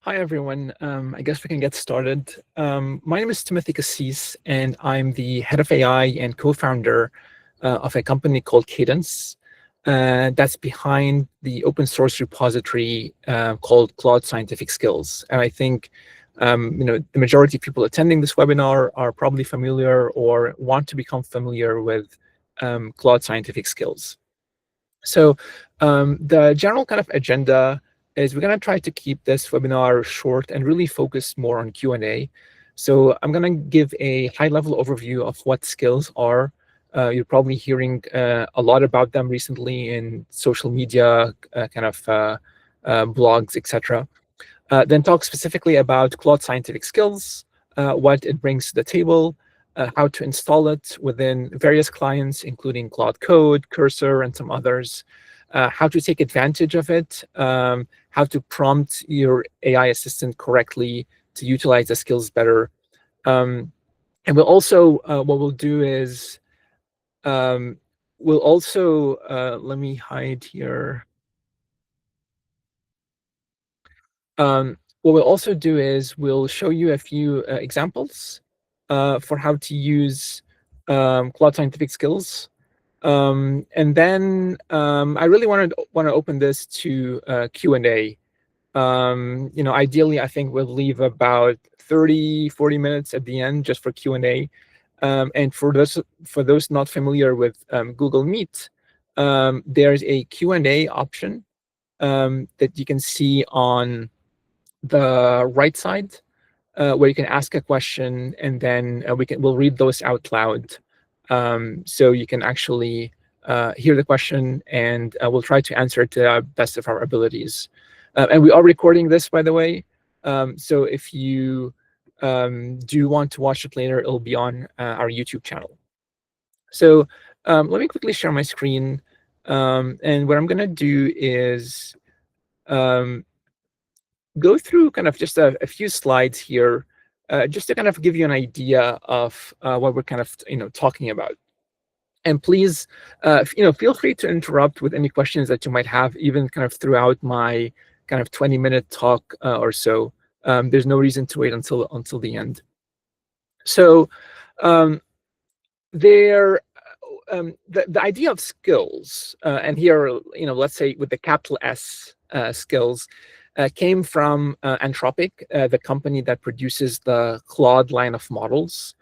Hi, everyone. I guess we can get started. My name is Timothy Kassis, and I'm the head of AI and co-founder of a company called Cadence. That's behind the open source repository called Claude Scientific Skills. And I think the majority of people attending this webinar are probably familiar or want to become familiar with Claude Scientific Skills. So the general kind of agenda is we're going to try to keep this webinar short and really focus more on Q&A. So I'm going to give a high-level overview of what skills are. You're probably hearing a lot about them recently in social media, blogs, etc. Then talk specifically about Claude Scientific Skills, what it brings to the table, how to install it within various clients, including Claude Code, Cursor, and some others, how to take advantage of it, how to prompt your AI assistant correctly to utilize the skills better. And we'll also, what we'll do is, we'll also, let me hide here. What we'll also do is we'll show you a few examples for how to use Claude Scientific Skills. And then I really want to open this to Q&A. Ideally, I think we'll leave about 30-40 minutes at the end just for Q&A. And for those not familiar with Google Meet, there's a Q&A option that you can see on the right side, where you can ask a question, and then we'll read those out loud. So you can actually hear the question, and we'll try to answer it to the best of our abilities. And we are recording this, by the way. So if you do want to watch it later, it'll be on our YouTube channel. So let me quickly share my screen. And what I'm going to do is go through kind of just a few slides here, just to kind of give you an idea of what we're kind of talking about. And please, feel free to interrupt with any questions that you might have, even kind of throughout my kind of 20-minute talk or so. There's no reason to wait until the end. So the idea of skills, and here, let's say with the capital S, skills, came from Anthropic, the company that produces the Claude line of models.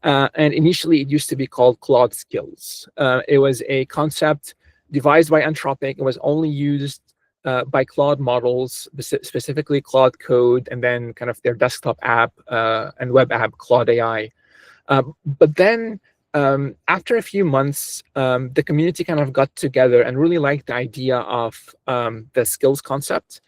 And initially, it used to be called Claude Skills. It was a concept devised by Anthropic. It was only used by Claude models, specifically Claude Code, and then kind of their desktop app and web app, Claude AI. But then, after a few months, the community kind of got together and really liked the idea of the skills concept.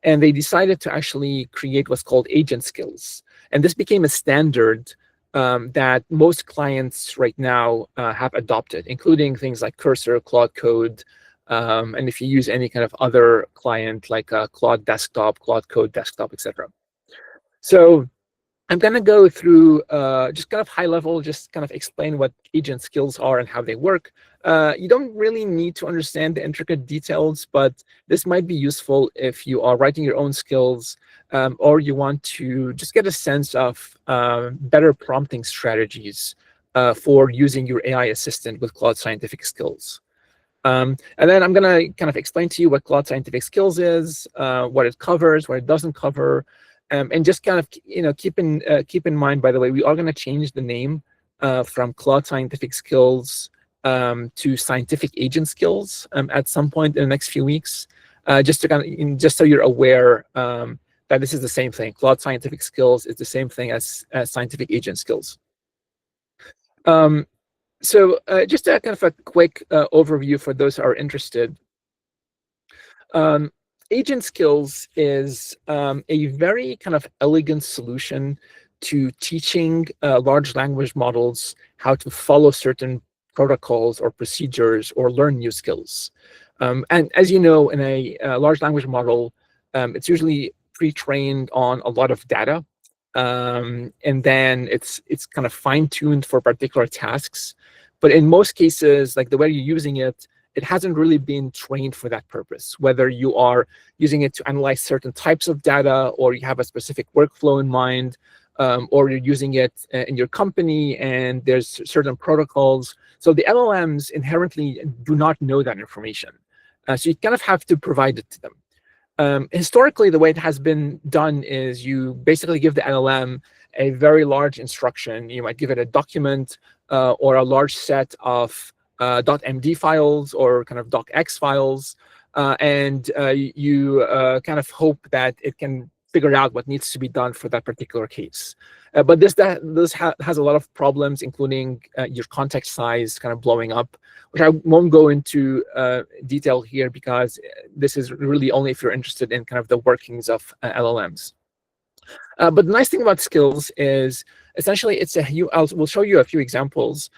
And they decided to actually create what's called agent skills. And this became a standard that most clients right now have adopted, including things like Cursor, Claude Code, and if you use any kind of other client like Claude Desktop, Claude Code Desktop, etc. So I'm going to go through just kind of high level, just kind of explain what agent skills are and how they work. You don't really need to understand the intricate details, but this might be useful if you are writing your own skills, or you want to just get a sense of better prompting strategies for using your AI assistant with Claude Scientific Skills. And then I'm going to kind of explain to you what Claude Scientific Skills is, what it covers, what it doesn't cover. And just kind of keep in mind, by the way, we are going to change the name from Claude Scientific Skills to Scientific Agent Skills at some point in the next few weeks, just so you're aware that this is the same thing. Claude Scientific Skills is the same thing as Scientific Agent Skills. So just a kind of a quick overview for those who are interested. Agent skills is a very kind of elegant solution to teaching large language models how to follow certain protocols or procedures or learn new skills. And as you know, in a large language model, it's usually pre-trained on a lot of data. And then it's kind of fine-tuned for particular tasks. But in most cases, like the way you're using it, it hasn't really been trained for that purpose. Whether you are using it to analyze certain types of data, or you have a specific workflow in mind, or you're using it in your company and there's certain protocols. So the LLMs inherently do not know that information. So you kind of have to provide it to them. Historically, the way it has been done is you basically give the LLM a very large instruction. You might give it a document or a large set of .md files or kind of docx files, and you kind of hope that it can figure out what needs to be done for that particular case. But this has a lot of problems, including your context size kind of blowing up, which I won't go into detail here because this is really only if you're interested in kind of the workings of LLMs. But the nice thing about skills is essentially we'll show you a few examples.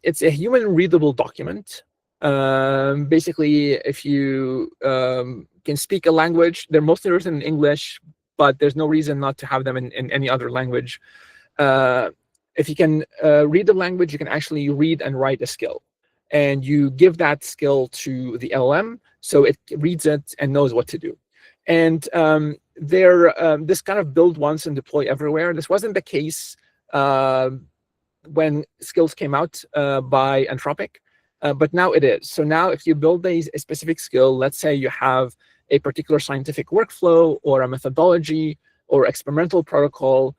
It's a human readable document. Basically, if you can speak a language, they're mostly written in English, but there's no reason not to have them in any other language. If you can read the language, you can actually read and write a skill. And you give that skill to the LLM, so it reads it and knows what to do. And this kind of build once and deploy everywhere. This wasn't the case when skills came out by Anthropic, but now it is. So now if you build a specific skill, let's say you have a particular scientific workflow or a methodology or experimental protocol,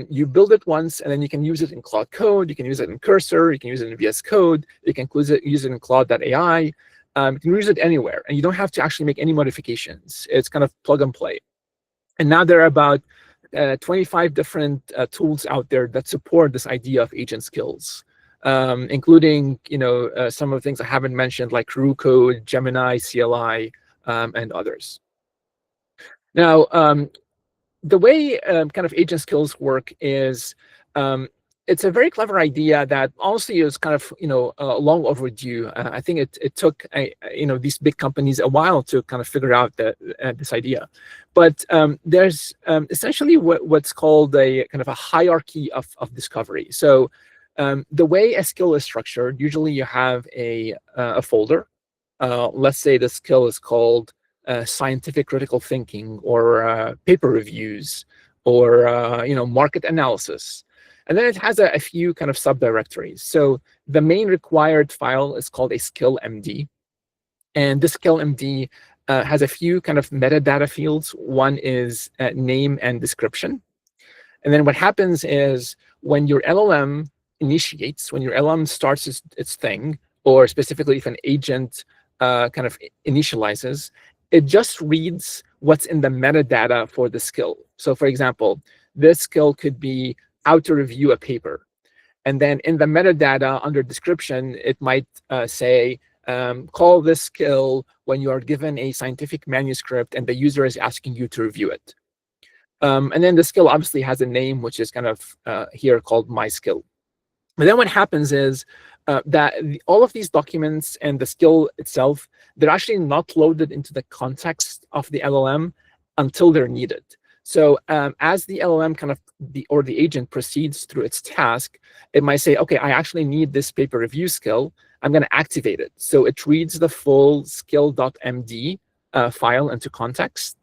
you build it once and then you can use it in Claude Code, you can use it in Cursor, you can use it in VS Code, you can use it in Claude.ai, you can use it anywhere, and you don't have to actually make any modifications. It's kind of plug and play. And now there are about 25 different tools out there that support this idea of agent skills, including some of the things I haven't mentioned, like Claude Code, Gemini, CLI, and others. Now, the way kind of agent skills work is it's a very clever idea that honestly is kind of long overdue. I think it took these big companies a while to kind of figure out this idea. But there's essentially what's called a kind of a hierarchy of discovery. So the way a skill is structured, usually you have a folder. Let's say the skill is called scientific critical thinking, or paper reviews, or market analysis. And then it has a few kind of subdirectories. So the main required file is called a skill MD. And this skill MD has a few kind of metadata fields. One is name and description. And then what happens is when your LLM initiates, when your LLM starts its thing, or specifically if an agent kind of initializes, it just reads what's in the metadata for the skill. So for example, this skill could be how to review a paper. And then in the metadata under description, it might say, call this skill when you are given a scientific manuscript and the user is asking you to review it. And then the skill obviously has a name, which is kind of here called my skill. But then what happens is that all of these documents and the skill itself, they're actually not loaded into the context of the LLM until they're needed. So as the LLM or the agent proceeds through its task, it might say, okay, I actually need this paper review skill. I'm going to activate it. So it reads the full skill.md file into context,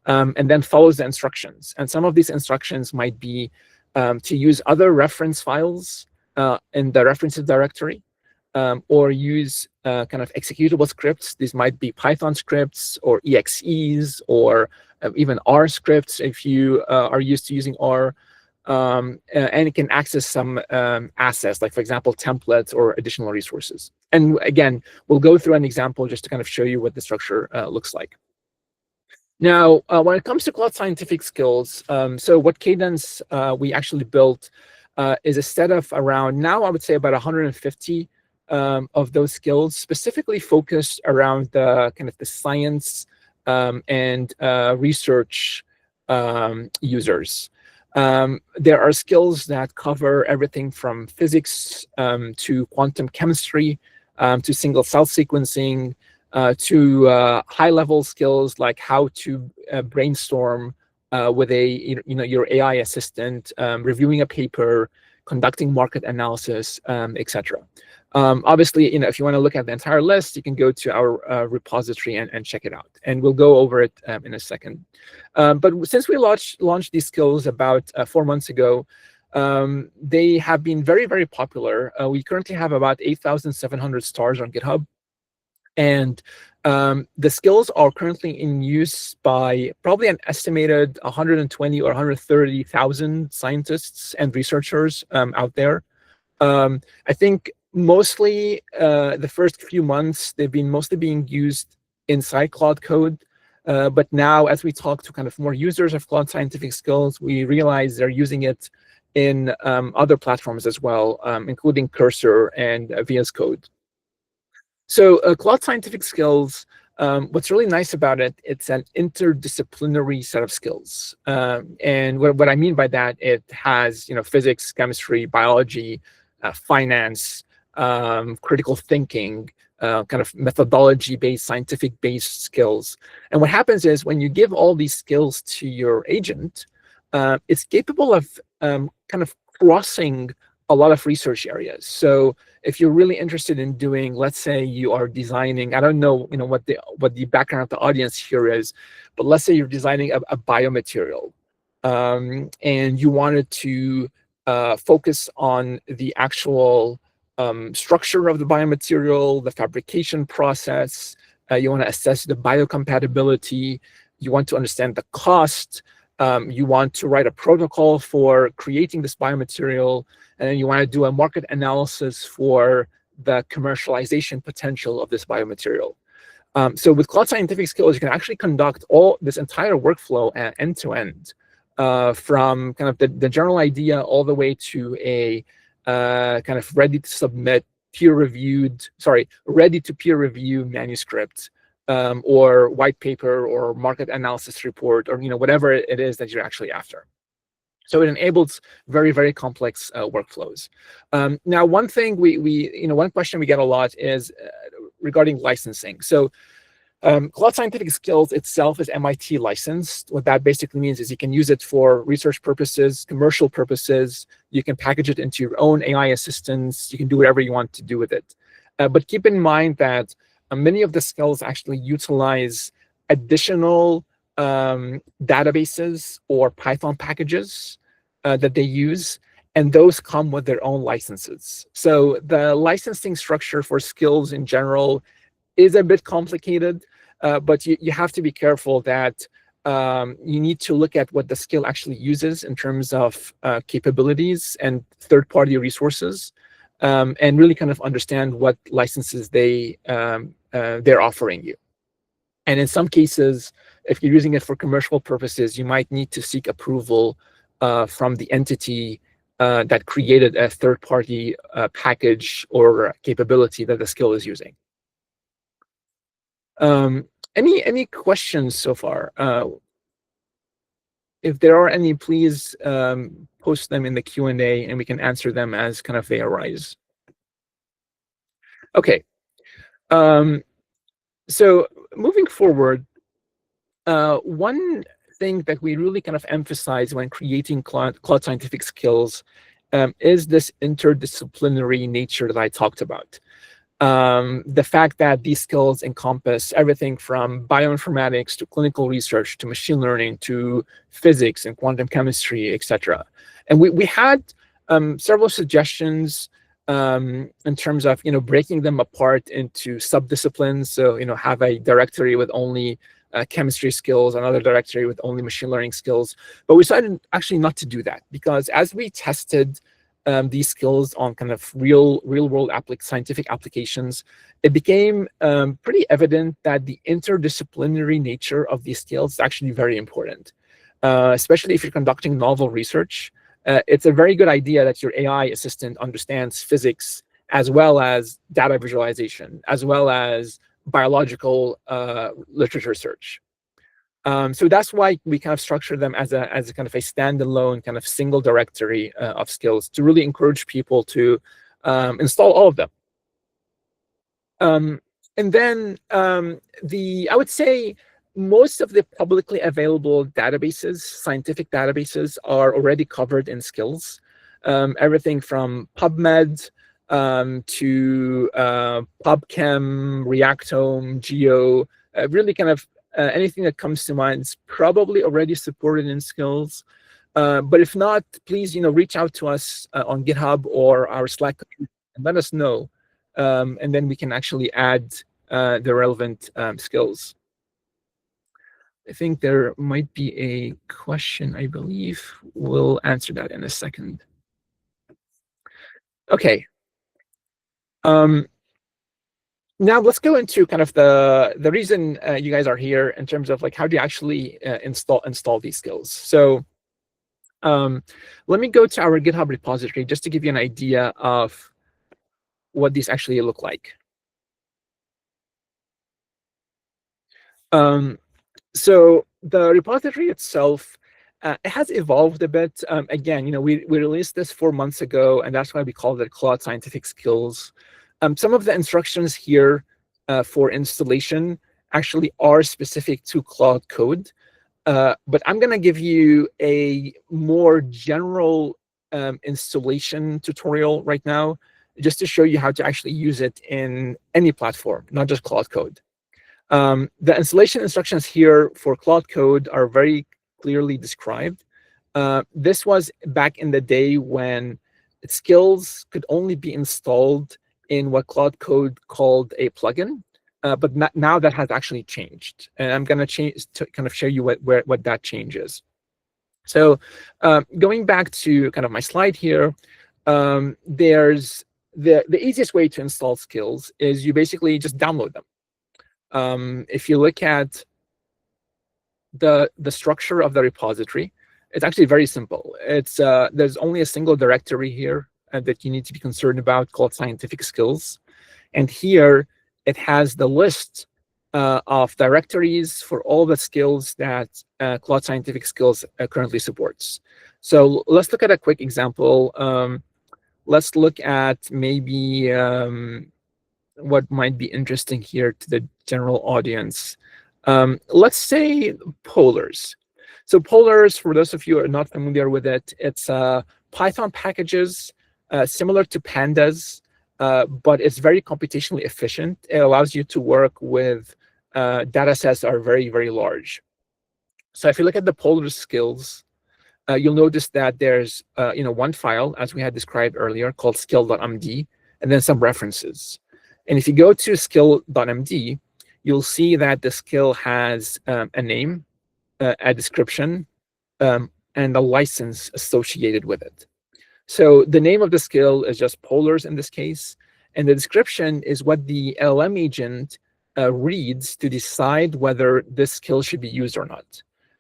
and then follows the instructions. And some of these instructions might be to use other reference files in the references directory, or use kind of executable scripts. These might be Python scripts or EXEs, or even R scripts if you are used to using R. And it can access some assets, like, for example, templates or additional resources. And again, we'll go through an example just to kind of show you what the structure looks like. Now, when it comes to Claude Scientific Skills, so what Cadence we actually built is a set of around, now I would say about 150 of those skills, specifically focused around the kind of the science and research users. There are skills that cover everything from physics to quantum chemistry, to single cell sequencing, to high-level skills like how to brainstorm with your AI assistant, reviewing a paper, conducting market analysis, etc. Obviously, if you want to look at the entire list, you can go to our repository and check it out. And we'll go over it in a second. But since we launched these skills about 4 months ago, they have been very, very popular. We currently have about 8,700 stars on GitHub. And the skills are currently in use by probably an estimated 120 or 130,000 scientists and researchers out there. I think mostly the first few months, they've been mostly being used inside Claude Code. But now, as we talk to kind of more users of Claude Scientific Skills, we realize they're using it in other platforms as well, including Cursor and VS Code. So Claude Scientific Skills, what's really nice about it, it's an interdisciplinary set of skills. And what I mean by that, it has physics, chemistry, biology, finance, critical thinking, kind of methodology-based, scientific-based skills. And what happens is when you give all these skills to your agent, it's capable of kind of crossing a lot of research areas. So if you're really interested in doing, let's say you are designing, I don't know, what the background of the audience here is, but let's say you're designing a biomaterial, and you wanted to focus on the actual structure of the biomaterial, the fabrication process. You want to assess the biocompatibility. You want to understand the cost. You want to write a protocol for creating this biomaterial, and then you want to do a market analysis for the commercialization potential of this biomaterial. So with Claude Scientific Skills, you can actually conduct all this entire workflow end to end, from kind of the general idea all the way to a kind of ready to submit ready to peer review manuscript, or white paper or market analysis report, or whatever it is that you're actually after. So it enables very, very complex workflows. Now, one thing one question we get a lot is regarding licensing. So Claude Scientific Skills itself is MIT licensed. What that basically means is you can use it for research purposes, commercial purposes. You can package it into your own AI assistants. You can do whatever you want to do with it. But keep in mind that many of the skills actually utilize additional databases or Python packages that they use, and those come with their own licenses. So the licensing structure for skills in general is a bit complicated, but you have to be careful that you need to look at what the skill actually uses in terms of capabilities and third-party resources, and really kind of understand what licenses they're offering you. And in some cases, if you're using it for commercial purposes, you might need to seek approval from the entity that created a third-party package or capability that the skill is using. Any questions so far? If there are any, please post them in the Q&A, and we can answer them as kind of they arise. Okay. So moving forward, one thing that we really kind of emphasize when creating Claude Scientific Skills is this interdisciplinary nature that I talked about. The fact that these skills encompass everything from bioinformatics to clinical research to machine learning to physics and quantum chemistry, etc. And we had several suggestions in terms of breaking them apart into subdisciplines. So have a directory with only chemistry skills, another directory with only machine learning skills. But we decided actually not to do that, because as we tested these skills on kind of real world scientific applications, it became pretty evident that the interdisciplinary nature of these skills is actually very important, especially if you're conducting novel research. It's a very good idea that your AI assistant understands physics as well as data visualization, as well as biological literature search. So that's why we kind of structure them as a kind of a standalone kind of single directory of skills to really encourage people to install all of them. And then I would say most of the publicly available databases, scientific databases, are already covered in skills. everything from PubMed to PubChem, Reactome, Geo, really kind of anything that comes to mind is probably already supported in Skills. But if not, please, reach out to us on GitHub or our Slack community and let us know, and then we can actually add the relevant skills. I think there might be a question, I believe. We'll answer that in a second. Okay. Now let's go into kind of the reason you guys are here in terms of like how do you actually install these skills. So let me go to our GitHub repository just to give you an idea of what these actually look like. So the repository itself, it has evolved a bit. Again, we released this 4 months ago, and that's why we called it Claude Scientific Skills. Some of the instructions here for installation actually are specific to Claude Code, but I'm going to give you a more general installation tutorial right now, just to show you how to actually use it in any platform, not just Claude Code. The installation instructions here for Claude Code are very clearly described. This was back in the day when skills could only be installed in what Claude Code called a plugin, but now that has actually changed. And I'm going to kind of show you what that change is. So going back to kind of my slide here, there's the easiest way to install skills is you basically just download them. If you look at the structure of the repository, it's actually very simple. It's there's only a single directory here that you need to be concerned about called Scientific Skills, and here it has the list of directories for all the skills that Claude Scientific Skills currently supports. So let's look at a quick example. Let's look at maybe what might be interesting here to the general audience. Let's say polars. So polars, for those of you who are not familiar with it, it's Python packages similar to pandas, but it's very computationally efficient. It allows you to work with data sets that are very, very large. So if you look at the polar skills, you'll notice that there's one file, as we had described earlier, called skill.md, and then some references. And if you go to skill.md, you'll see that the skill has a name, a description, and a license associated with it. So the name of the skill is just polars in this case, and the description is what the LLM agent reads to decide whether this skill should be used or not.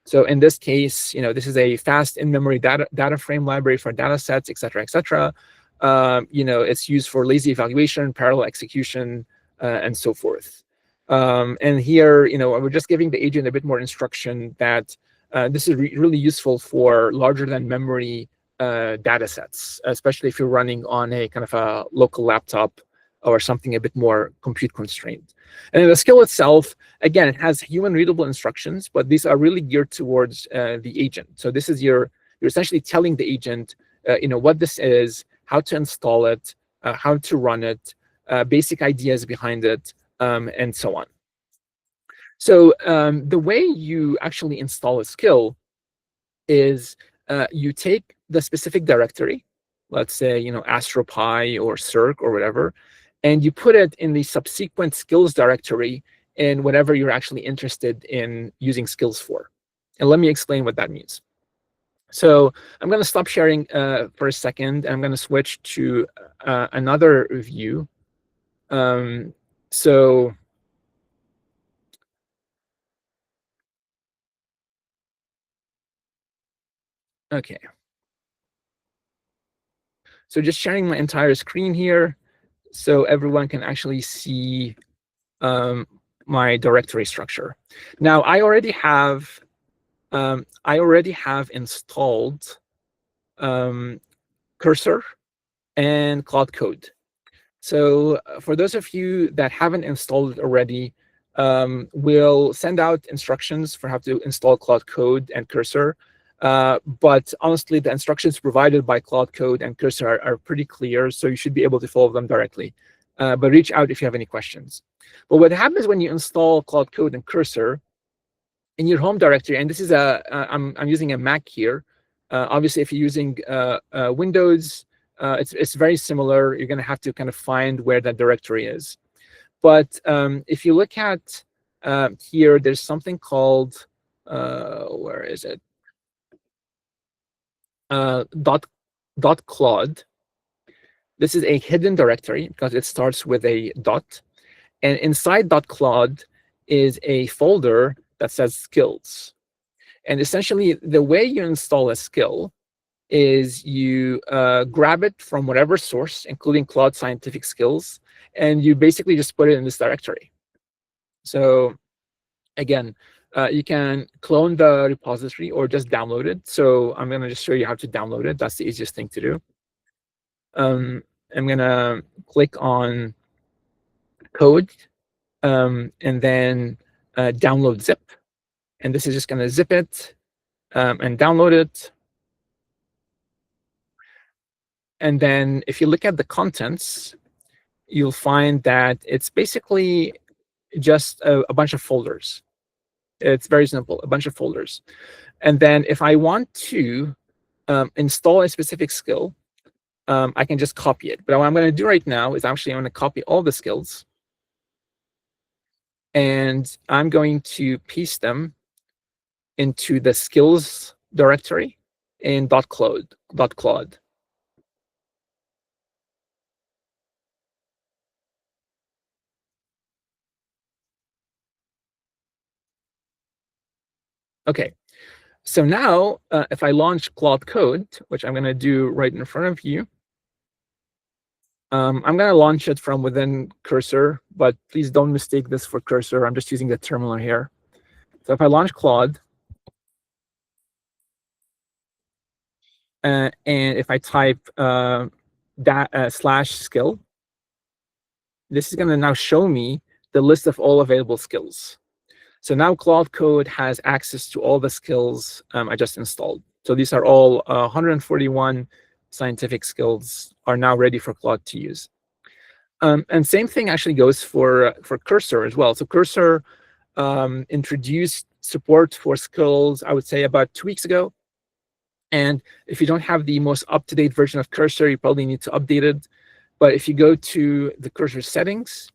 So in this case, this is a fast in-memory data frame library for data sets, et cetera, et cetera. It's used for lazy evaluation, parallel execution, and so forth. And here, we're just giving the agent a bit more instruction that this is really useful for larger than memory data sets, especially if you're running on a kind of a local laptop or something a bit more compute constrained. And then the skill itself, again, it has human readable instructions, but these are really geared towards the agent. So this is you're essentially telling the agent, what this is, how to install it, how to run it, basic ideas behind it, and so on. So the way you actually install a skill is you take the specific directory, let's say, AstroPy or Circ or whatever, and you put it in the subsequent skills directory in whatever you're actually interested in using skills for. And let me explain what that means. So I'm going to stop sharing for a second, and I'm going to switch to another view. Okay. So just sharing my entire screen here so everyone can actually see my directory structure. Now, I already have installed Cursor and Claude Code. So for those of you that haven't installed it already, we'll send out instructions for how to install Claude Code and Cursor. But honestly, the instructions provided by Claude Code and Cursor are pretty clear, so you should be able to follow them directly. But reach out if you have any questions. But what happens when you install Claude Code and Cursor in your home directory, and this is I'm using a Mac here. Obviously, if you're using Windows, it's very similar. You're going to have to kind of find where that directory is. But if you look at here, there's something called, where is it? Dot Claude. This is a hidden directory because it starts with a dot. And inside dot Claude is a folder that says skills. And essentially, the way you install a skill is you grab it from whatever source, including Claude Scientific Skills, and you basically just put it in this directory. So again, you can clone the repository or just download it. So I'm going to just show you how to download it. That's the easiest thing to do. I'm going to click on code and then download zip. And this is just going to zip it and download it. And then if you look at the contents, you'll find that it's basically just a bunch of folders. It's very simple, a bunch of folders. And then if I want to install a specific skill, I can just copy it. But what I'm going to do right now is actually I'm going to copy all the skills. And I'm going to paste them into the skills directory in .claude. Okay, so now if I launch Claude Code, which I'm going to do right in front of you, I'm going to launch it from within Cursor, but please don't mistake this for Cursor. I'm just using the terminal here. So if I launch Claude, and if I type /skill, this is going to now show me the list of all available skills. So now Claude Code has access to all the skills I just installed. So these are all 141 scientific skills are now ready for Claude to use. And same thing actually goes for Cursor as well. So Cursor introduced support for skills, I would say, about 2 weeks ago. And if you don't have the most up-to-date version of Cursor, you probably need to update it. But if you go to the Cursor settings,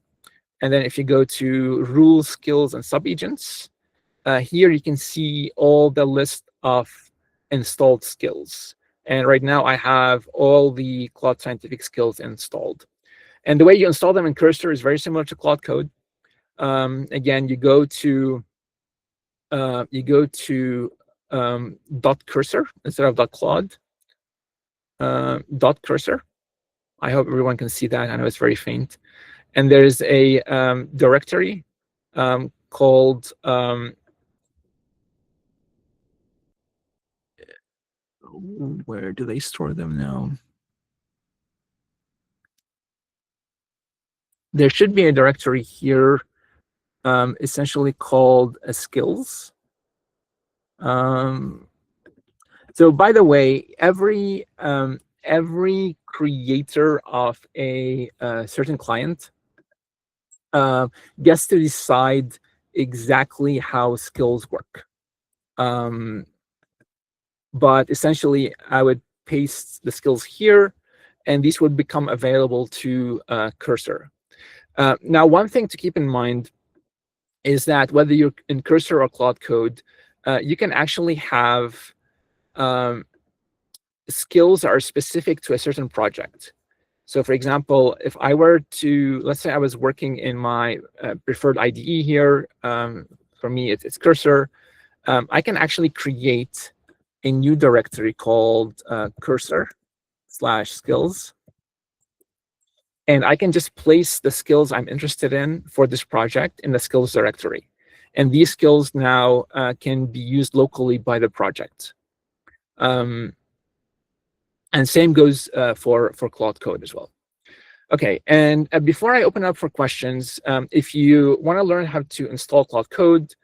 and then if you go to rules, skills, and subagents, here you can see all the list of installed skills. And right now I have all the Claude Scientific Skills installed. And the way you install them in Cursor is very similar to Claude Code. Again, you go to .cursor instead of .claude. .cursor. I hope everyone can see that. I know it's very faint. And there's a directory called where do they store them now? There should be a directory here, essentially called skills. So by the way, every creator of a certain client gets to decide exactly how skills work. But essentially, I would paste the skills here, and these would become available to Cursor. Now, one thing to keep in mind is that whether you're in Cursor or Claude Code, you can actually have skills that are specific to a certain project. So for example, if I were to, let's say I was working in my preferred IDE here, for me it's Cursor, I can actually create a new directory called Cursor/skills. And I can just place the skills I'm interested in for this project in the skills directory. And these skills now can be used locally by the project. And same goes for Claude Code as well. Okay, and before I open up for questions, if you want to learn how to install Claude Code,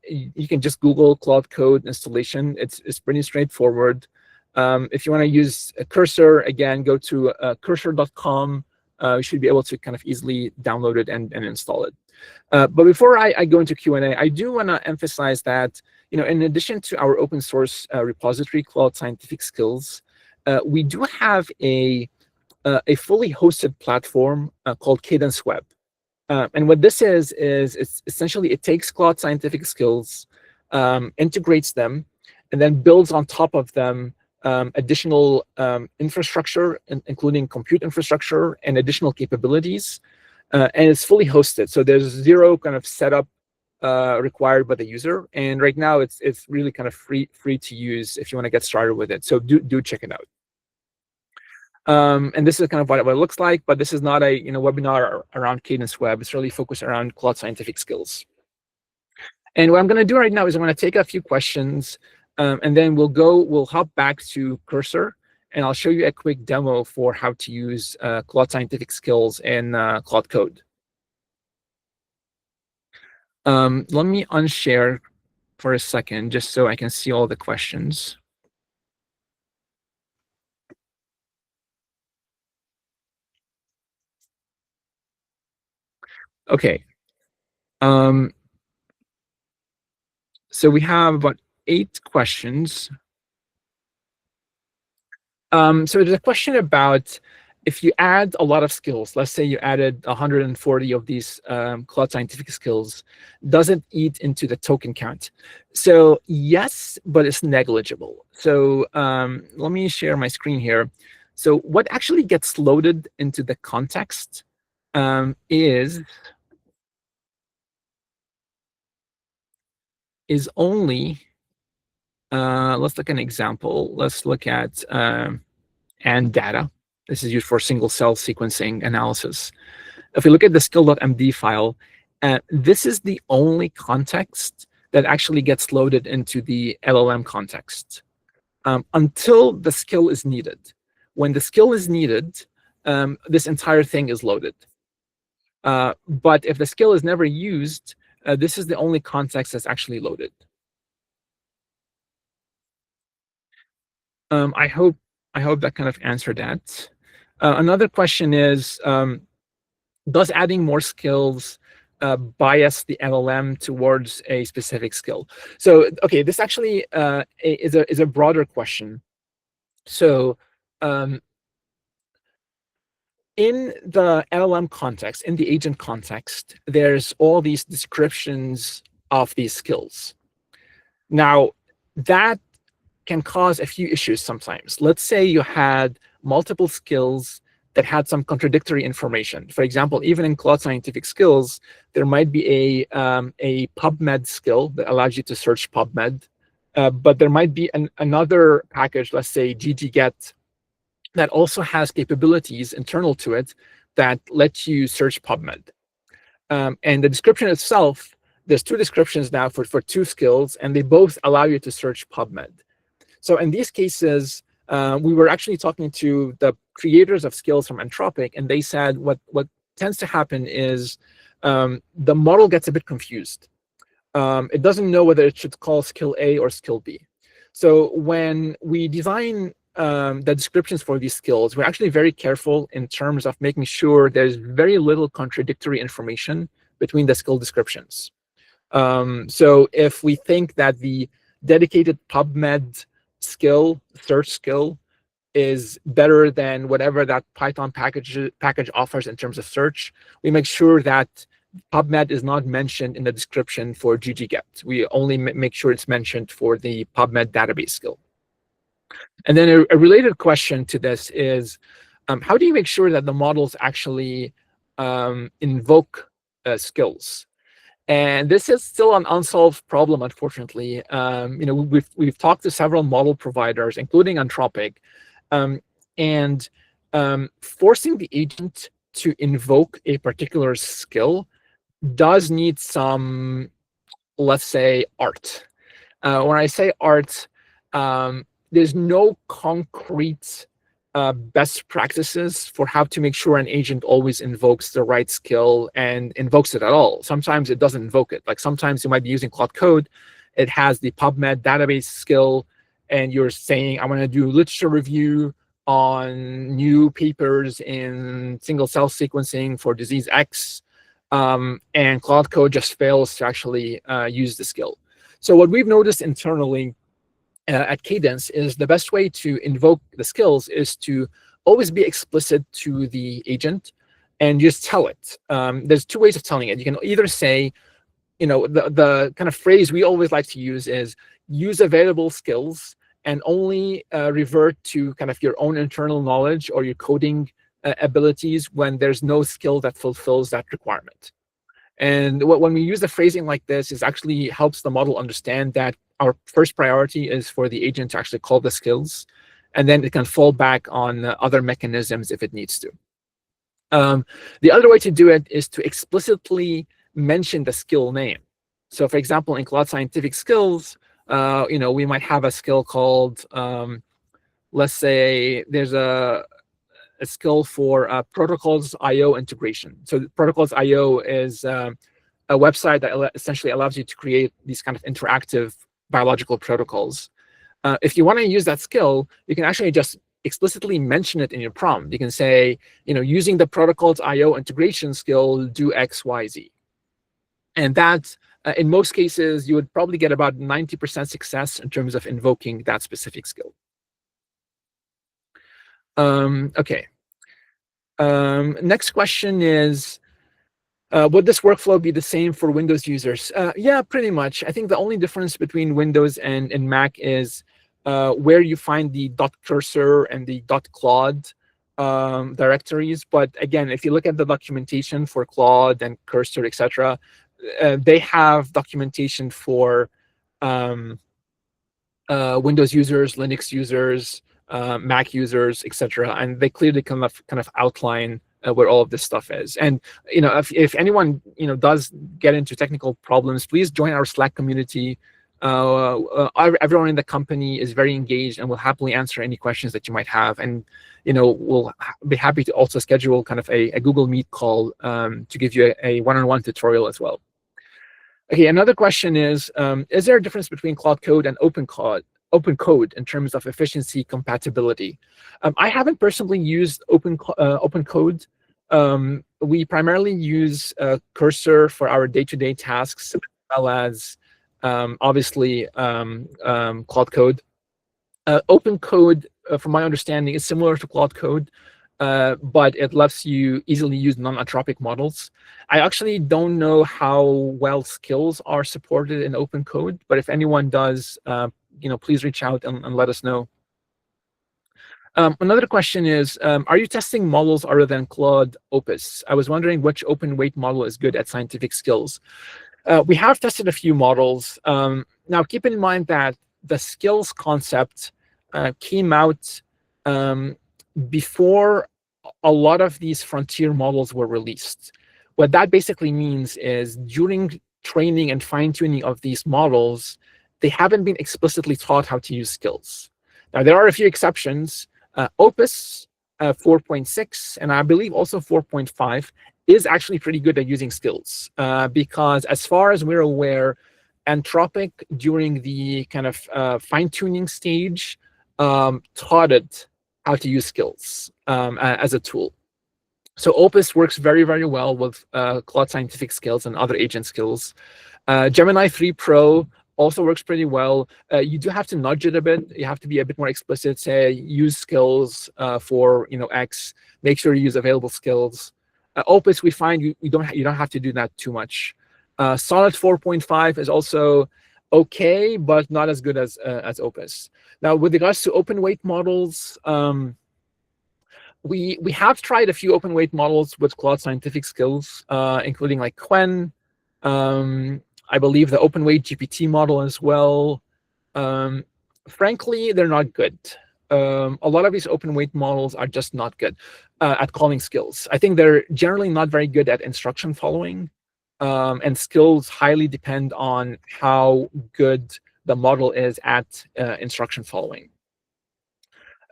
you can just Google Claude Code installation. It's pretty straightforward. If you want to use a Cursor, again, go to cursor.com. You should be able to kind of easily download it and install it. But before I go into Q&A, I do want to emphasize that, in addition to our open source repository, Claude Scientific Skills, we do have a fully hosted platform called Cadence Web. And what this is it's essentially, it takes Claude Scientific Skills, integrates them, and then builds on top of them additional infrastructure, including compute infrastructure and additional capabilities. And it's fully hosted. So there's zero kind of setup required by the user. And right now it's really kind of free to use if you want to get started with it. So do check it out. And this is kind of what it looks like, but this is not a webinar around Cadence Web. It's really focused around Claude Scientific Skills. And what I'm going to do right now is I'm going to take a few questions, and then we'll hop back to Cursor, and I'll show you a quick demo for how to use Claude Scientific Skills in Claude Code. Let me unshare for a second, just so I can see all the questions. Okay. So we have about 8 questions. So there's a question about if you add a lot of skills, let's say you added 140 of these Claude Scientific Skills, does it eat into the token count? So yes, but it's negligible. So let me share my screen here. So what actually gets loaded into the context is only, let's look at an example. Let's look at and data. This is used for single cell sequencing analysis. If we look at the skill.md file, this is the only context that actually gets loaded into the LLM context until the skill is needed. When the skill is needed, this entire thing is loaded. But if the skill is never used, this is the only context that's actually loaded. I hope that kind of answered that. Another question is, does adding more skills bias the LLM towards a specific skill? So, okay, this actually is a broader question. So, in the LLM context, in the agent context, there's all these descriptions of these skills. Now, that can cause a few issues sometimes. Let's say you had multiple skills that had some contradictory information. For example, even in Claude Scientific Skills, there might be a PubMed skill that allows you to search PubMed, but there might be another package, let's say ggget, that also has capabilities internal to it that let you search PubMed. And the description itself, there's 2 descriptions now for 2 skills, and they both allow you to search PubMed. So in these cases, we were actually talking to the creators of skills from Anthropic, and they said what tends to happen is the model gets a bit confused. It doesn't know whether it should call skill A or skill B. So when we design the descriptions for these skills, we're actually very careful in terms of making sure there's very little contradictory information between the skill descriptions. So if we think that the dedicated PubMed skill, search skill, is better than whatever that Python package offers in terms of search, we make sure that PubMed is not mentioned in the description for ggget. We only make sure it's mentioned for the PubMed database skill. And then a related question to this is, how do you make sure that the models actually invoke skills? And this is still an unsolved problem, unfortunately. We've talked to several model providers, including Anthropic, and forcing the agent to invoke a particular skill does need some, let's say, art. When I say art, there's no concrete best practices for how to make sure an agent always invokes the right skill and invokes it at all. Sometimes it doesn't invoke it. Like sometimes you might be using Claude Code, it has the PubMed database skill, and you're saying, I want to do literature review on new papers in single cell sequencing for disease X, and Claude Code just fails to actually use the skill. So what we've noticed internally at Cadence is the best way to invoke the skills is to always be explicit to the agent and just tell it. There's two ways of telling it. You can either say, the kind of phrase we always like to use is use available skills and only revert to kind of your own internal knowledge or your coding abilities when there's no skill that fulfills that requirement. And when we use the phrasing like this, it actually helps the model understand that our first priority is for the agent to actually call the skills, and then it can fall back on other mechanisms if it needs to. The other way to do it is to explicitly mention the skill name. So for example, in Claude Scientific Skills, we might have a skill called, let's say there's a skill for protocols IO integration. So protocols IO is a website that essentially allows you to create these kind of interactive biological protocols. If you want to use that skill, you can actually just explicitly mention it in your prompt. You can say, using the protocols IO integration skill, do X, Y, Z. And that, in most cases, you would probably get about 90% success in terms of invoking that specific skill. Okay. Next question is, would this workflow be the same for Windows users? Yeah, pretty much. I think the only difference between Windows and Mac is where you find the .cursor and the .claude directories. But again, if you look at the documentation for Claude and cursor, etc., they have documentation for Windows users, Linux users, Mac users, etc., and they clearly kind of outline where all of this stuff is. And if anyone does get into technical problems, please join our Slack community. Everyone in the company is very engaged and will happily answer any questions that you might have. And we'll be happy to also schedule kind of a Google Meet call to give you a one-on-one tutorial as well. Okay, another question is there a difference between Claude Code and Open Code in terms of efficiency compatibility? I haven't personally used Open Code. We primarily use Cursor for our day-to-day tasks, as well as obviously Claude Code. Open Code, from my understanding, is similar to Claude Code, but it lets you easily use non-anthropic models. I actually don't know how well skills are supported in Open Code, but if anyone does, please reach out and let us know. Another question is, are you testing models other than Claude Opus? I was wondering which open weight model is good at Scientific Skills. We have tested a few models. Now, keep in mind that the skills concept came out before a lot of these frontier models were released. What that basically means is during training and fine-tuning of these models, they haven't been explicitly taught how to use skills. Now, there are a few exceptions. Opus 4.6, and I believe also 4.5, is actually pretty good at using skills because as far as we're aware, Anthropic during the kind of fine-tuning stage taught it how to use skills as a tool. So Opus works very, very well with Claude Scientific Skills and other agent skills. Gemini 3 Pro also works pretty well. You do have to nudge it a bit. You have to be a bit more explicit. Say use skills for X. Make sure you use available skills. Opus, we find you don't have to do that too much. Sonnet 4.5 is also okay, but not as good as Opus. Now, with regards to open weight models, we have tried a few open weight models with Claude Scientific Skills, including like Quen. I believe the open weight GPT model as well. Frankly, they're not good. A lot of these open weight models are just not good at calling skills. I think they're generally not very good at instruction following, and skills highly depend on how good the model is at instruction following.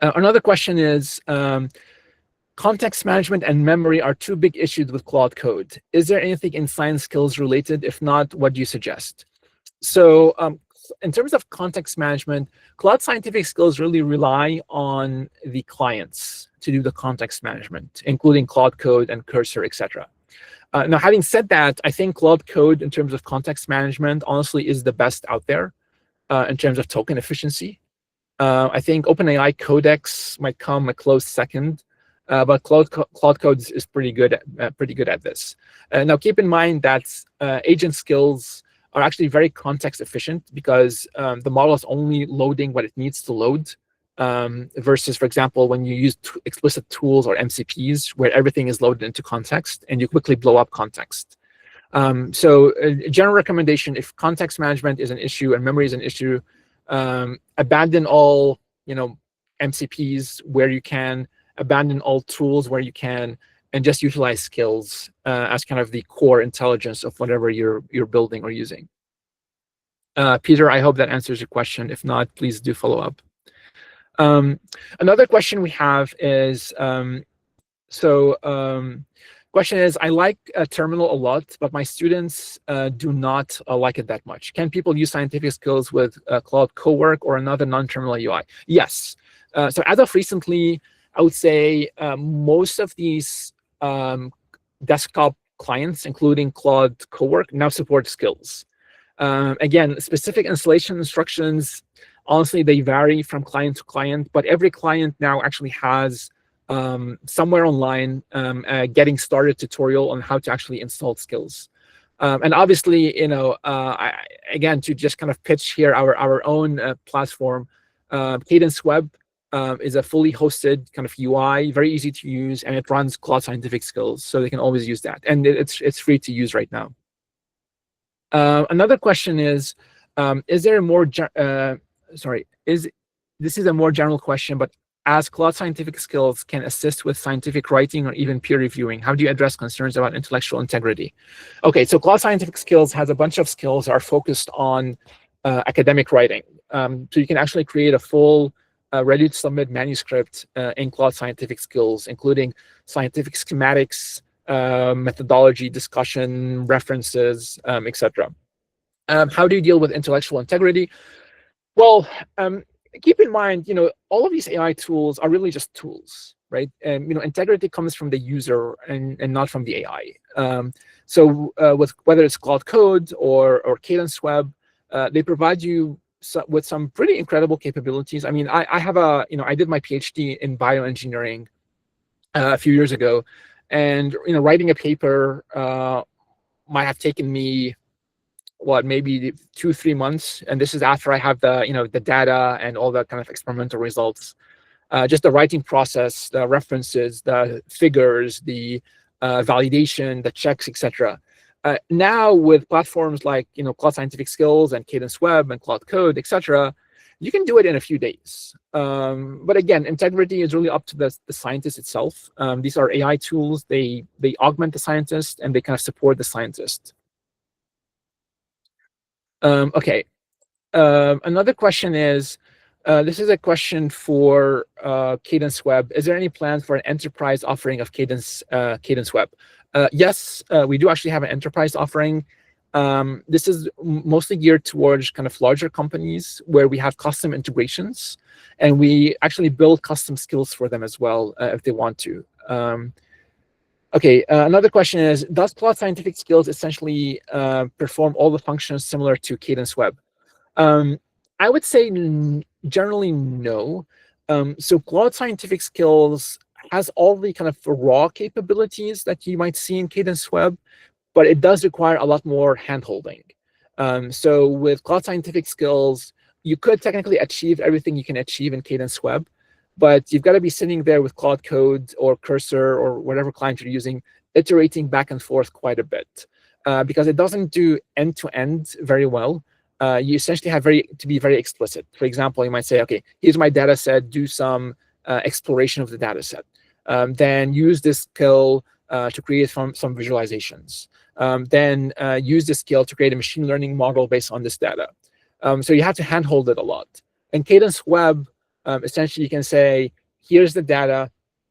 Another question is, context management and memory are two big issues with Claude Code. Is there anything in science skills related? If not, what do you suggest? So in terms of context management, Claude Scientific Skills really rely on the clients to do the context management, including Claude Code and Cursor, etc. Now, having said that, I think Claude Code, in terms of context management, honestly is the best out there in terms of token efficiency. I think OpenAI Codex might come a close second, but Claude Code is pretty good at this. Now, keep in mind that agent skills are actually very context efficient because the model is only loading what it needs to load, versus, for example, when you use explicit tools or MCPs, where everything is loaded into context and you quickly blow up context. So a general recommendation, if context management is an issue and memory is an issue, abandon all MCPs where you can, abandon all tools where you can, and just utilize skills as kind of the core intelligence of whatever you're building or using. Peter, I hope that answers your question. If not, please do follow up. Another question we have is, question is, I like Terminal a lot, but my students do not like it that much. Can people use scientific skills with Claude Cowork or another non-terminal UI? Yes. So as of recently, I would say most of these desktop clients, including Claude Cowork, now support skills. Again, specific installation instructions, honestly, they vary from client to client, but every client now actually has somewhere online getting started tutorial on how to actually install skills. And obviously, again, to just kind of pitch here our own platform, Cadence Web is a fully hosted kind of UI, very easy to use, and it runs Claude Scientific Skills, so they can always use that. And it's free to use right now. Another question is there a more, this is a more general question, but as Claude Scientific Skills can assist with scientific writing or even peer reviewing, how do you address concerns about intellectual integrity? Okay, so Claude Scientific Skills has a bunch of skills that are focused on academic writing. So you can actually create a full ready to submit manuscript in Claude Scientific Skills, including scientific schematics, methodology, discussion, references, etc. How do you deal with intellectual integrity? Well, keep in mind, all of these AI tools are really just tools, right? And integrity comes from the user and not from the AI. So with whether it's Claude Code or Cadence Web, they provide you with some pretty incredible capabilities. I mean, I have I did my PhD in bioengineering a few years ago, and writing a paper might have taken me maybe 2-3 months, and this is after I have the data and all the kind of experimental results. Just the writing process, the references, the figures, the validation, the checks, etc. Now with platforms like Claude Scientific Skills and Cadence Web and Claude Code, etc., you can do it in a few days. But again, integrity is really up to the scientist itself. These are AI tools. They augment the scientist and they kind of support the scientist. Okay. Another question is, this is a question for Cadence Web. Is there any plan for an enterprise offering of Cadence Web? Yes, we do actually have an enterprise offering. This is mostly geared towards kind of larger companies where we have custom integrations, and we actually build custom skills for them as well if they want to. Okay, another question is, does Claude Scientific Skills essentially perform all the functions similar to Cadence Web? I would say generally no. So Claude Scientific Skills has all the kind of raw capabilities that you might see in Cadence Web, but it does require a lot more hand-holding. So with Claude Scientific Skills, you could technically achieve everything you can achieve in Cadence Web, but you've got to be sitting there with Claude Code or Cursor or whatever client you're using, iterating back and forth quite a bit, because it doesn't do end-to-end very well. You essentially have to be very explicit. For example, you might say, okay, here's my data set, do some exploration of the data set. Then use this skill to create some visualizations. Then use this skill to create a machine learning model based on this data. So you have to handhold it a lot. In Cadence Web, Essentially, you can say, here's the data,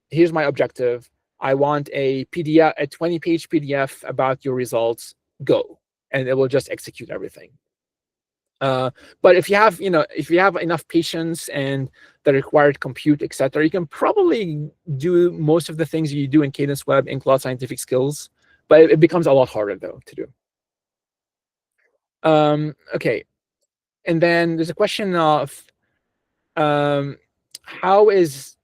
here's my objective. I want a PDF, a 20-page PDF about your results. Go, and it will just execute everything. But if you have, if you have enough patience and the required compute, etc., you can probably do most of the things you do in Cadence Web in Claude Scientific Skills, but it becomes a lot harder though to do. Okay, and then there's a question of how is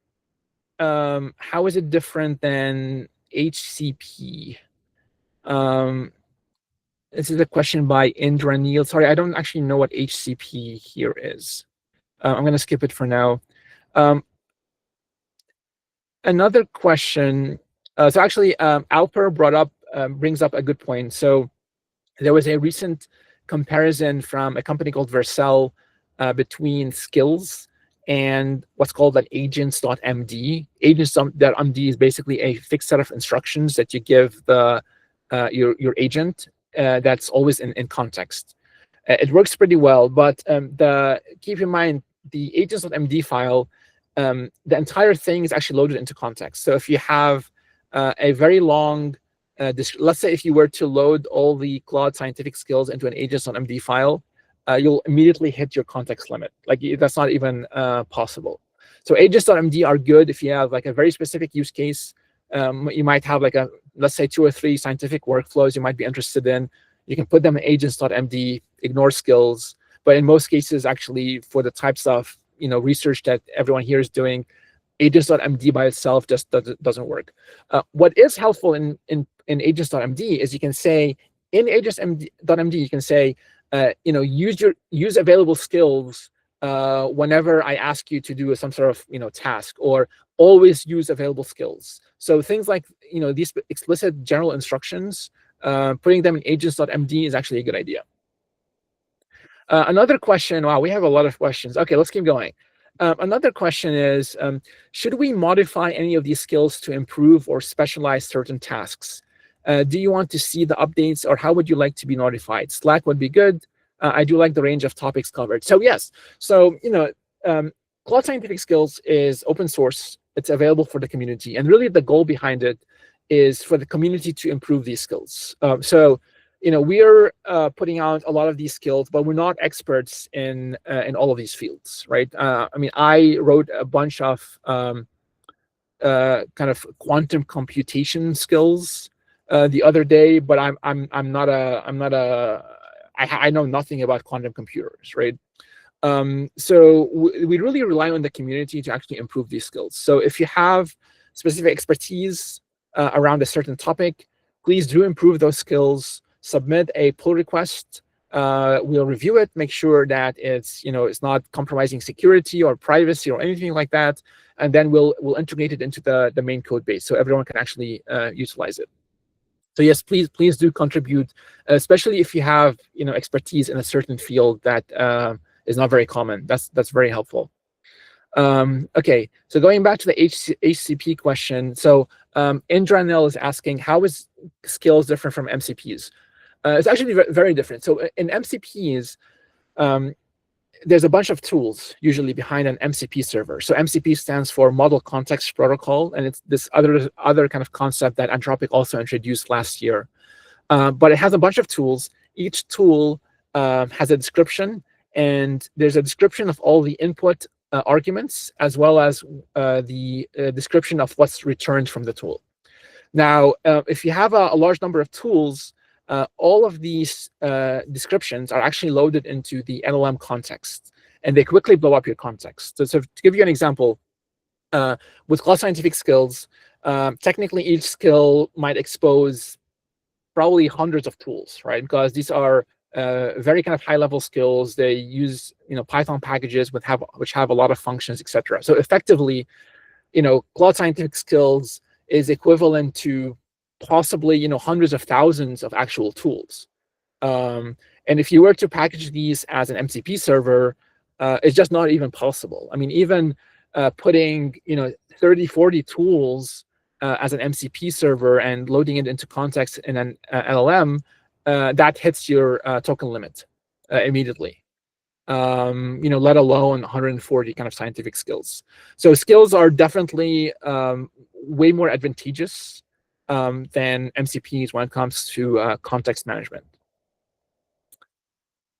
it different than HCP? This is a question by Indra Neil. Sorry, I don't actually know what HCP here is. I'm going to skip it for now. Another question. So actually, Alper brings up a good point. So there was a recent comparison from a company called Vercel between skills and what's called an agents.md. Agents.md is basically a fixed set of instructions that you give your agent that's always in context. It works pretty well, but keep in mind the agents.md file, the entire thing is actually loaded into context. So if you have a very long, let's say if you were to load all the Claude Scientific Skills into an agents.md file, you'll immediately hit your context limit. Like that's not even possible. So agents.md are good if you have like a very specific use case. You might have like let's say 2 or 3 scientific workflows you might be interested in. You can put them in agents.md, ignore skills. But in most cases, actually, for the types of research that everyone here is doing, agents.md by itself just doesn't work. What is helpful in agents.md is you can say in agents.md you can say use available skills whenever I ask you to do some sort of task, or always use available skills. So things like these explicit general instructions, putting them in agents.md is actually a good idea. Another question. Wow, we have a lot of questions. Okay, let's keep going. Another question is, should we modify any of these skills to improve or specialize certain tasks? Do you want to see the updates, or how would you like to be notified? Slack would be good. I do like the range of topics covered. So yes, so Claude Scientific Skills is open source. It's available for the community, and really the goal behind it is for the community to improve these skills. So we're putting out a lot of these skills, but we're not experts in all of these fields, right? I mean, I wrote a bunch of kind of quantum computation skills the other day, but I know nothing about quantum computers, right? So we really rely on the community to actually improve these skills. So if you have specific expertise around a certain topic, please do improve those skills. Submit a pull request. We'll review it, make sure that it's not compromising security or privacy or anything like that, and then we'll integrate it into the main code base so everyone can actually utilize it. So yes, please do contribute, especially if you have expertise in a certain field that is not very common. That's very helpful. Okay, so going back to the HCP question, so Indra Nil is asking, how is skills different from MCPs? It's actually very different. So in MCPs, there's a bunch of tools usually behind an MCP server. So MCP stands for Model Context Protocol, and it's this other kind of concept that Anthropic also introduced last year. But it has a bunch of tools. Each tool has a description, and there's a description of all the input arguments, as well as the description of what's returned from the tool. Now, if you have a large number of tools, all of these descriptions are actually loaded into the LLM context, and they quickly blow up your context. So to give you an example, with Claude Scientific Skills, technically each skill might expose probably hundreds of tools, right? Because these are very kind of high-level skills. They use Python packages which have a lot of functions, etc. So effectively, Claude Scientific Skills is equivalent to possibly hundreds of thousands of actual tools. And if you were to package these as an MCP server, it's just not even possible. I mean, even putting 30, 40 tools as an MCP server and loading it into context in an LLM, that hits your token limit immediately. let alone 140 kind of scientific skills. So skills are definitely way more advantageous than MCPs when it comes to context management.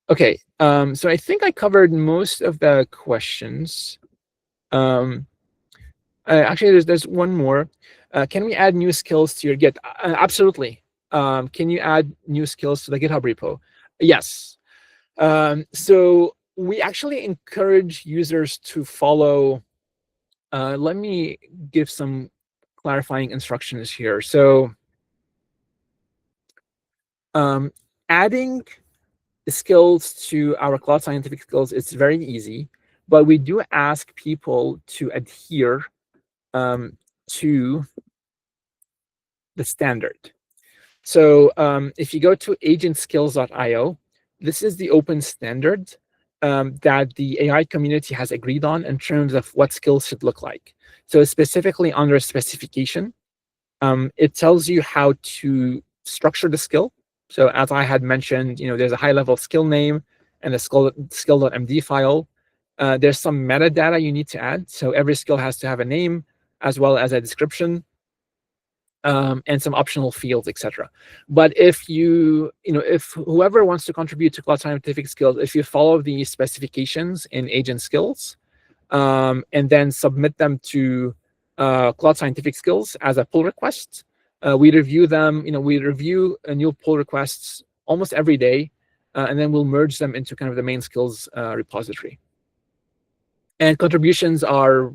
Okay, so I think I covered most of the questions. Actually, there's one more. Can we add new skills to your Git? Absolutely. Can you add new skills to the GitHub repo? Yes. So we actually encourage users to follow. Let me give some clarifying instructions here. So adding skills to our Claude Scientific Skills is very easy, but we do ask people to adhere to the standard. So if you go to agentskills.io, this is the open standard that the AI community has agreed on in terms of what skills should look like. So specifically under specification, it tells you how to structure the skill. So as I had mentioned, there's a high-level skill name and a skill.md file. There's some metadata you need to add. So every skill has to have a name as well as a description. And some optional fields, etc. But if if whoever wants to contribute to Claude Scientific Skills, if you follow the specifications in Agent Skills, and then submit them to Claude Scientific Skills as a pull request, we review them. We review new pull requests almost every day, and then we'll merge them into kind of the main skills repository. And contributions are,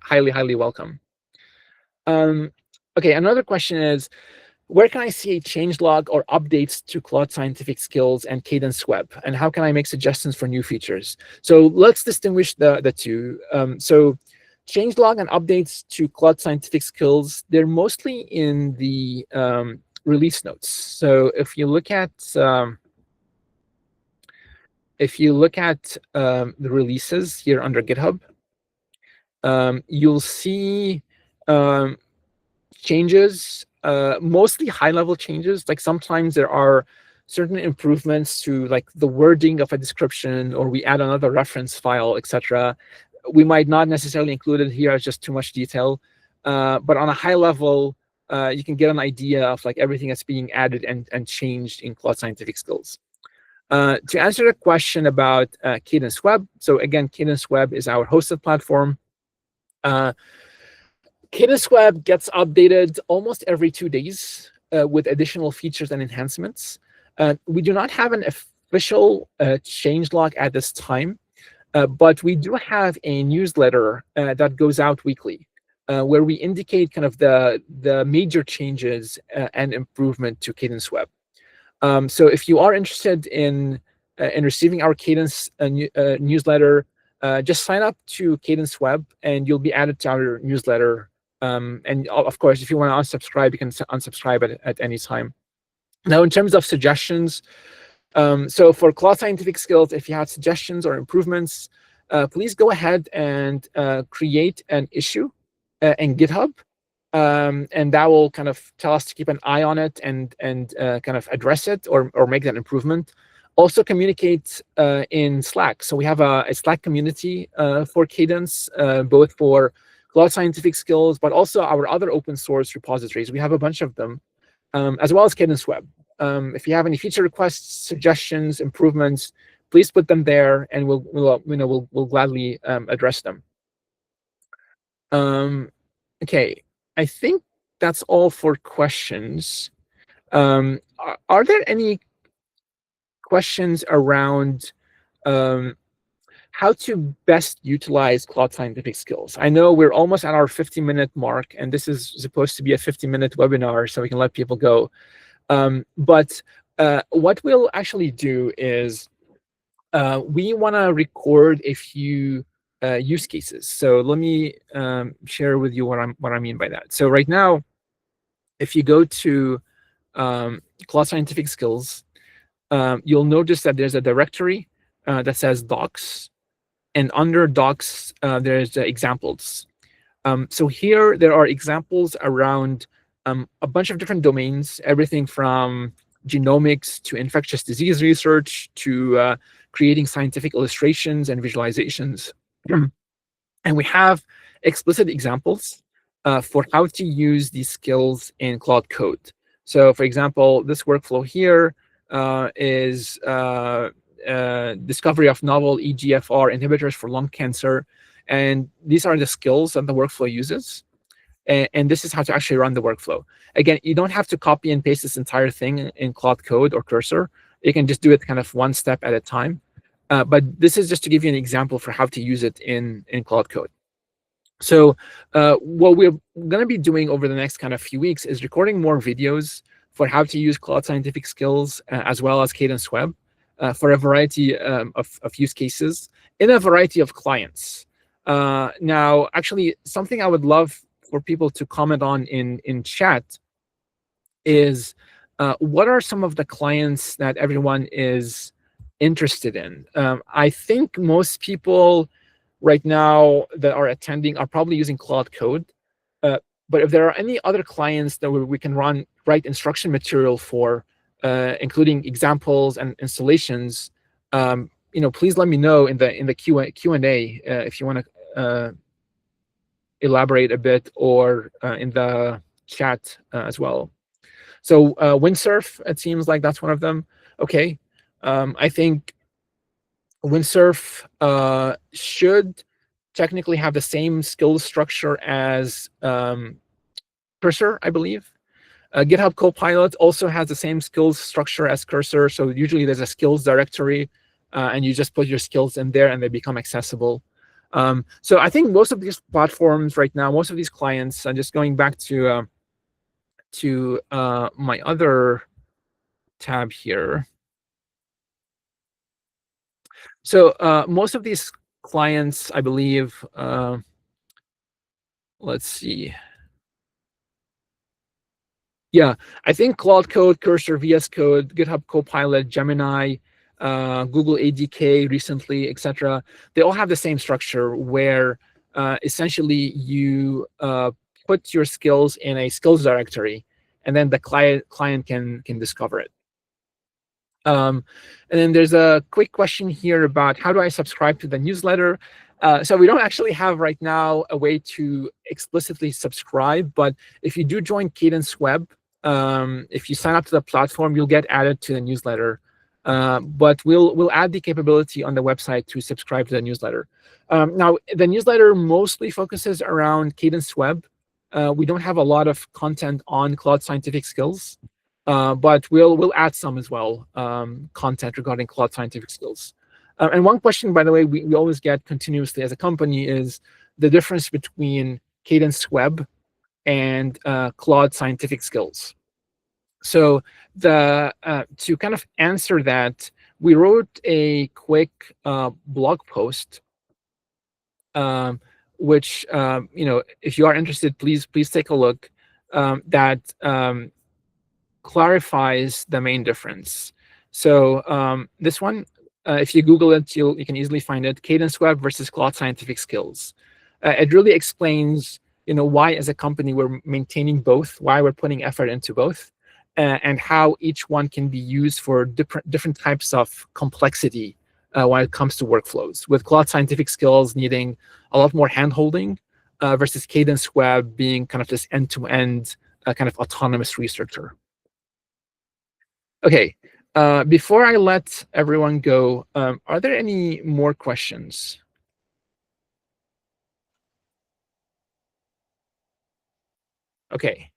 highly welcome. Okay, another question is, where can I see a changelog or updates to Claude Scientific Skills and Cadence Web? And how can I make suggestions for new features? So let's distinguish the two. So changelog and updates to Claude Scientific Skills, they're mostly in the release notes. So if you look at the releases here under GitHub, you'll see changes, mostly high-level changes. Like sometimes there are certain improvements to like the wording of a description, or we add another reference file, etc. We might not necessarily include it here as just too much detail, but on a high level, you can get an idea of like everything that's being added and changed in Claude Scientific Skills. To answer the question about Cadence Web, so again, Cadence Web is our hosted platform. Cadence Web gets updated almost every 2 days with additional features and enhancements. We do not have an official changelog at this time, but we do have a newsletter that goes out weekly, where we indicate kind of the major changes and improvement to Cadence Web. So if you are interested in receiving our Cadence newsletter, just sign up to Cadence Web, and you'll be added to our newsletter. And of course, if you want to unsubscribe, you can unsubscribe at any time. Now, in terms of suggestions, so for Claude Scientific Skills, if you have suggestions or improvements, please go ahead and create an issue in GitHub, and that will kind of tell us to keep an eye on it and kind of address it or make that improvement. Also communicate in Slack. So we have a Slack community for Cadence, both for Claude Scientific Skills, but also our other open source repositories. We have a bunch of them, as well as Cadence Web. If you have any feature requests, suggestions, improvements, please put them there, and we'll gladly address them. Okay, I think that's all for questions. Are there any questions around how to best utilize Claude Scientific Skills? I know we're almost at our 50-minute mark, and this is supposed to be a 50-minute webinar, so we can let people go. But what we'll actually do is we want to record a few use cases. So let me share with you what I mean by that. So right now, if you go to Claude Scientific Skills, you'll notice that there's a directory that says docs. And under docs, there's examples. So here there are examples around a bunch of different domains, everything from genomics to infectious disease research to creating scientific illustrations and visualizations. And we have explicit examples for how to use these skills in Claude Code. So for example, this workflow here is discovery of novel EGFR inhibitors for lung cancer. And these are the skills that the workflow uses. And this is how to actually run the workflow. Again, you don't have to copy and paste this entire thing in Claude Code or Cursor. You can just do it kind of one step at a time. But this is just to give you an example for how to use it in Claude Code. So what we're going to be doing over the next kind of few weeks is recording more videos for how to use Claude Scientific Skills as well as Cadence Web for a variety of use cases in a variety of clients. Now, actually, something I would love for people to comment on in chat is what are some of the clients that everyone is interested in? I think most people right now that are attending are probably using Claude Code. But if there are any other clients that we can write instruction material for, including examples and installations, please let me know in the Q&A if you want to elaborate a bit, or in the chat as well. So Windsurf, it seems like that's one of them. Okay, I think Windsurf should technically have the same skills structure as Cursor, I believe. GitHub Copilot also has the same skills structure as Cursor. So usually there's a skills directory, and you just put your skills in there and they become accessible. So I think most of these platforms right now, most of these clients, and just going back to my other tab here. So most of these clients, I believe, let's see. Yeah, I think Claude Code, Cursor, VS Code, GitHub Copilot, Gemini, Google ADK recently, etc. They all have the same structure where essentially you put your skills in a skills directory, and then the client can discover it. And then there's a quick question here about how do I subscribe to the newsletter? So we don't actually have right now a way to explicitly subscribe, but if you do join Cadence Web, if you sign up to the platform, you'll get added to the newsletter. But we'll add the capability on the website to subscribe to the newsletter. Now, the newsletter mostly focuses around Cadence Web. We don't have a lot of content on Claude Scientific Skills, but we'll add some as well, content regarding Claude Scientific Skills. And one question, by the way, we always get continuously as a company is the difference between Cadence Web and Claude Scientific Skills. So to kind of answer that, we wrote a quick blog post, which if you are interested, please take a look. That clarifies the main difference. So this one, if you Google it, you can easily find it: Cadence Web versus Claude Scientific Skills. It really explains why as a company we're maintaining both, why we're putting effort into both, and how each one can be used for different types of complexity when it comes to workflows, with Claude Scientific Skills needing a lot more hand-holding versus Cadence Web being kind of this end-to-end kind of autonomous researcher. Okay, before I let everyone go, are there any more questions? Okay.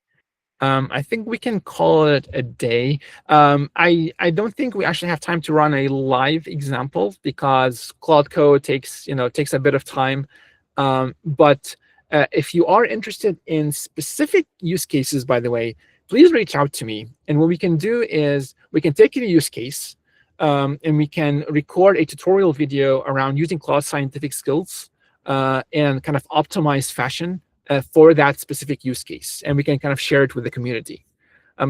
I think we can call it a day. I don't think we actually have time to run a live example because Claude Code takes a bit of time. But if you are interested in specific use cases, by the way, please reach out to me. And what we can do is we can take a use case and we can record a tutorial video around using Claude Scientific Skills in kind of optimized fashion for that specific use case, and we can kind of share it with the community.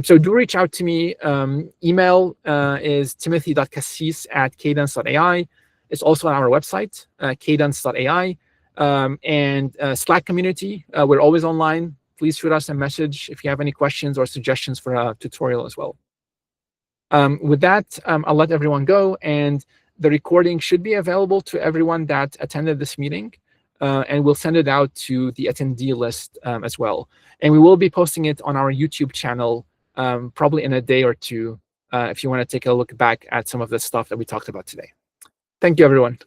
So do reach out to me. Email is timothy.kassis@cadence.ai. It's also on our website, cadence.ai. And Slack community, we're always online. Please shoot us a message if you have any questions or suggestions for a tutorial as well. With that, I'll let everyone go. And The recording should be available to everyone that attended this meeting, and we'll send it out to the attendee list as well. And we will be posting it on our YouTube channel probably in a day or two if you want to take a look back at some of the stuff that we talked about today. Thank you, everyone.